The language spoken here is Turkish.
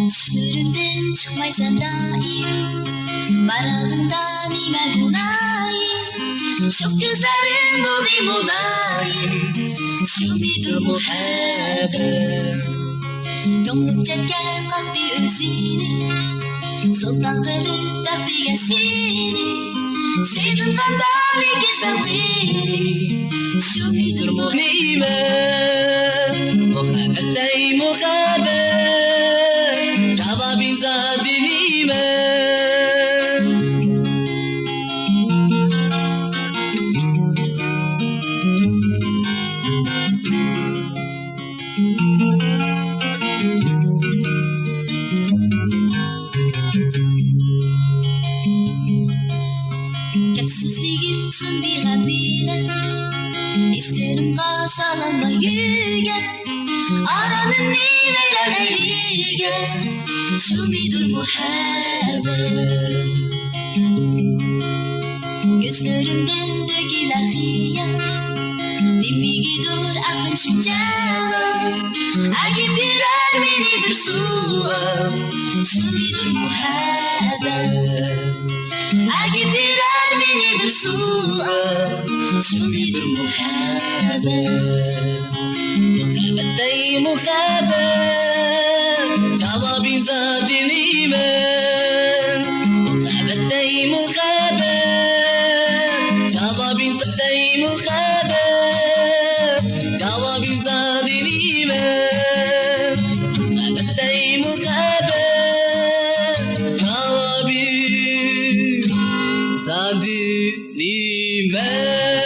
Düşlerimden çıkmaysan daim, varalımdan nime günahim. Çok gözlerim oldu mulayim, şu midir muhabbet. Gönlüm çetken kalktı özini, sultan kılıp taktı seni. Sevdim kandan iki sabrini, şu midir muhabbet. Muhabbet muhabbet, cevabın zadi nimet. Kapsızlığım sunduğum bile, isterim kasalanma yüge. Aramın nimeler eğrige, şu midir muhabbet. Gözlerimden döküler hiyat, dimigidir aklım şuncağı. Agim birer benidir suğa, şu midir muhabbet. Agim birer benidir suğa, şu midir muhabbet. Muhabbet muhabbet, cevabın zadi nimet. Muhabbet muhabbet, cevabın zadi muhabbet. Cevabın zadi nimet. Muhabbet muhabbet, cevabın zadi nimet.